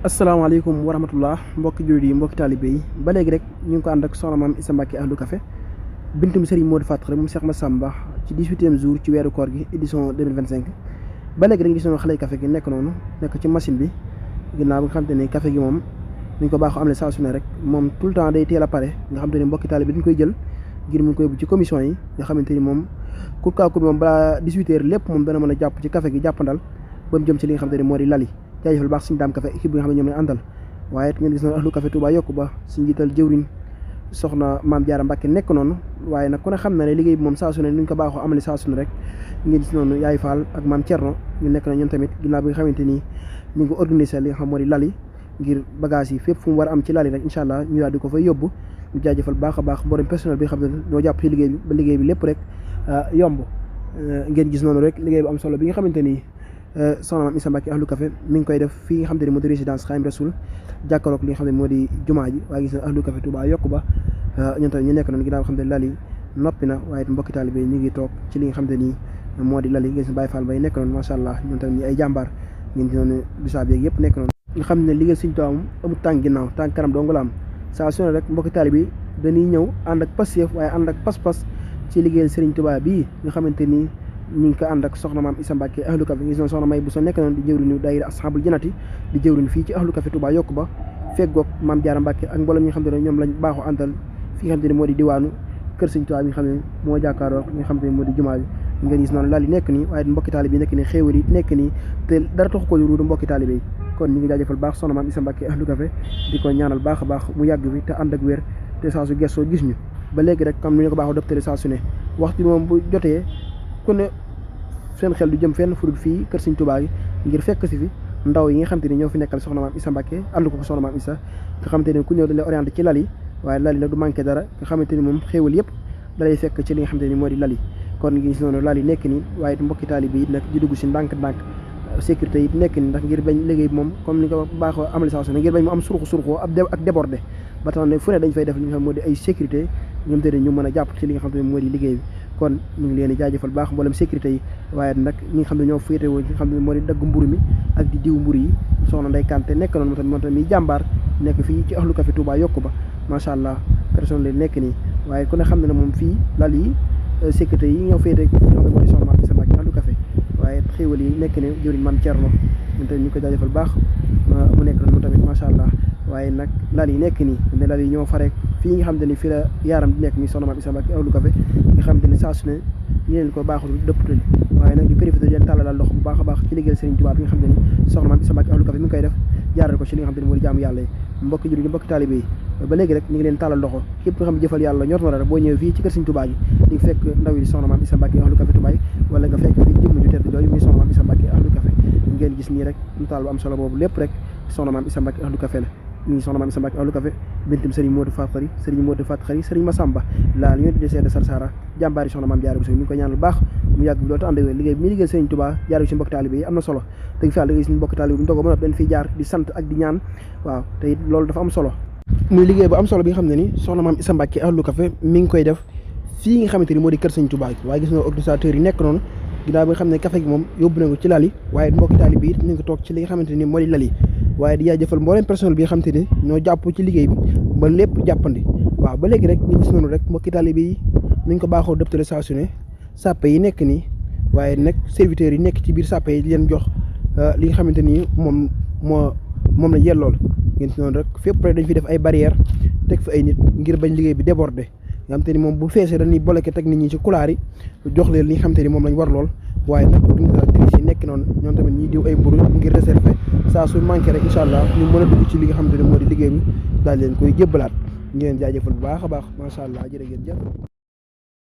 asalaamaaleykum wa rahmatullah mbokki jullit yi mbokki taalibe yi ba léegi rek ñu ngi ko ànd ak soxna maam Issa Mbacke Ahlu Café bintum Serigne Modou Faty Khary moom Cheikh Massamba ci 18e jour ci weeru koor gi édition 2025 ba léegi rek gis nañu xale café gi nekk noonu nekk ci machine bi ginnaaw bi nga xam te ne café gi moom ñu ko baaxoo am le saa su ne rek moom tout le temps day teel a pare nga xam te ne mbokki taalibe bi dañ koy jël ngir mun koy yóbbu ci commission yi nga xamante ni moom kurkaaku bi moom balaa 18h lépp moom dana mën a jàpp ci café gi jàppandal ba mu jëm ci li nga xam te ne moo di lali jaajëfal baax suñu daam café équipe bi nga xam ne ñoom lañ àndal waaye it ngeen gis noonu Ahlu Café Touba yokku ba suñu jiital jëwriñ soxna maam Jaara Mbàkke nekk noonu waaye nag ku ne xam na ne liggéey bi moom saa su ne ni ñu ko baaxoo amali saa su ne rek ngeen gis noonu yaay Fall ak maam Thierno ñu nekk na ñoom tamit ginnaaw bi nga xamante ni ñu ngi organisé li nga xam moo di lali ngir bagage yi fépp fu mu war a am ci lali rek incha allah ñu daal di ko fay yóbbu ñu jaajëfal baax a baax borom personnel bi nga xam ne ñoo jàpp ci liggéey bi ba liggéey bi lépp rek yomb ngeen gis noonu rek liggéey bu am solo bi nga xamante ni soxna maam Issa Mbacke Ahlu Café mi ngi koy def fii nga xam te ne moo di résidence Xaadimu Rasuul jàkkaarloog li nga xam ne moo di jumaa ji waaye gis na Ahlu Café Touba yokku ba ñun tamit ñu nekk noonu ginnaaw xam ne lali noppi na waaye mbokki taalibe ñu ngi toog ci li nga xam te ni moo di lali gis na Baye Fall bay nekk noonu macha allah ñun tamit ñi ay jàmbaar ngeen gis noonu bisaab yeeg yëpp nekk noonu nga xam ne liggéey Sëriñ Tuubaa moom amul tànk ginnaaw tànk kanam dong la am saa su ne rek mbokki taalibe yi dañuy ñëw ànd ak passeef waaye ànd ak pas-pas ci liggéeyal Sëriñ Tuubaa bii nga xamante ni ñu ngi ko ànd ak soxna maam Issa Mbacke Ahlu Café gis noonu soxna may bu so nekk noonu di jëwriñu daayira Ashabul Jannati di jëwriñ fii ci Ahlu Café Touba yokku ba feggoog maam Jaara Mbacke ak mboolem ñi nga xam ne ñoom lañ baaxoo àndal fi nga xam ne moo di diwaanu kër Sëriñ Tuubaa bi nga xam ne moo jàkkaaroo nga xam ne moo di jumaa bi ngeen gis noonu laal yi nekk nii waaye mbokki taalibe yi nekk nii xéewal yi nekk nii te dara taxu ko ruudu mbokki taalibe yi kon ñu ngi jaajëfal baax soxna maam Issa Mbacke Ahlu Café di ko ñaanal baax a baax mu yàgg fi te ànd ak wér te saa su gestoo gis ñu ba léegi rek comme ni ñu ko baaxoo doptale saa su ne waxtu moom bu jotee ku ne seen xel du jëm fenn furut fii kër Sëriñ Tuubaa gi ngir fekk si fi ndaw yi nga xam te ni ñoo fi nekkal soxna maam Issa Mbacke ànd ko soxna maam Issa nga xamante ni ku ñëw dañ lay orienté ci lali waaye lali nag du manqué dara nga xamante ni moom xéewal yëpp dalay fekk ci li nga xamante ni moo di lali kon ngi gis noonu lali nekk nii waaye mbokki taalibe yi nag di dugg si ndànk-ndànk sécurité yi nekk nii ndax ngir bañ liggéey bi moom comme ni ko baaxoo amali saa su ne ngir bañ mu am surxoo ak débordé ba tax ne fu ne dañ fay def li nga xam moo di ay sécurité ñoom te ñu mën a jàpp ci li nga xam ne moo di liggéey bi kon ñu ngi leen di jaajëfal baax mboolem sécurité yi waaye nag ñi nga xam ne ñoo féetewoo ñi nga xam ne moo di dagg mburu mi ak di diw mburu yi soxna Ndey Kanté nekk noonu moom tamit mi jàmbaar nekk fii ci Ahlu Café Touba yokku ba macha allah personne la nekk nii waaye ku ne xam ne ne moom fii lal yi sécurité yi ñoo féete nga xam ne moo di soxna maam Issa Mbacke Ahlu Café waaye xéewal yi nekk ni jëriñ man Thierno moom tamit ñu ko jaajëfal baax mu nekk noonu moom tamit macha allah waaye nag lal yi nekk nii ne lal yi ñoo fare fii nga xam te ni fii la yaaram di nekk mi soxna maam Issa Mbacke Ahlu Café nga xam te ni saa su ne ñu leen ko baaxul dëpptali waaye nag di profité di leen tàllalal loxo bu baax a baax ci liggéeyal Serigne Touba bi nga xam te ni soxna maam Issa Mbacke Ahlu Café mi ngi koy def jaarale ko ci li nga xam te ni moo di jaamu yàlla yi mbokki jur gi mbokki taalibe yi ba léegi rek ñu ngi leen tàllal loxo képp nga xam ne jëfal yàlla ñor na la rek boo ñëwee fii ci kër Serigne Touba gi di fekk ndaw yi soxna maam Issa Mbacke Ahlu Café Touba wala nga fekk fii jëmm ju tedd jooju muy soxna maam Issa Mbacke Ahlu Café ngeen gis nii rek ñu taal bu am solo boobu lépp rek soxna maam Issa Mbacke Ahlu Café la ñu soxna maam Issa Mbacke Ahlu Café bintum Serigne Modou Faty Khary Serigne Modou Faty Khary Serigne Massamba la ñu di seede Sarsara jàmbaari soxna maam Jaara Buso ñu ngi ko ñaanal baax mu yàgg bi loolu te ànd liggéey bi muy liggéey Serigne Touba jaaree ci mbokki taalibe yi am na solo te fi liggéey suñu mbokki taalibe bu ñu toog ba dañ fiy jaar di sant ak di ñaan waaw te it loolu dafa am solo muy liggéey bu am solo bi nga xam ne ni soxna maam Issa Mbacke Ahlu Café mi ngi koy def fii nga xamante ni moo di kër Serigne Touba waaye gis nga organisateurs yi nekk noonu ginnaaw bi nga xam ne café gi moom yóbbu nañ ko ci lal yi waaye mbokki taalibe yi ñu ngi toog ci li nga xamante ni moo di lal yi waaye di jaajëfal mbooleem personnel bi nga xamante ni ñoo jàpp ci liggéey bi ba lépp jàppandi waaw ba léegi rek ñu gis noonu rek mbokki taalibe yi ñu ko baaxoo dëptale saa su ne sàppe yi nekk nii waaye nag serviteurs yi nekk ci biir sàppe yi di leen jox li nga xamante ni moom la yellool ngeen si noonu rek fépp rek dañ fi def ay barrières teg fi ay nit ngir bañ liggéey bi déborder nga xamante ni moom bu feesee dañuy bloqué teg nit ñi ci couloir yi jox leen li nga xamante ni moom lañ war lool waaye nag organisatrices yi nekk noonu ñoom tamit ñiy diw ay mburu ngir réserver saa su manqué rek incha allah ñu mën a dugg ci li nga xamante ni moo di liggéey bi daal leen koy jébbalaat ñu leen jaajëfal bu baax a baax macha allah jërë ngeen jëf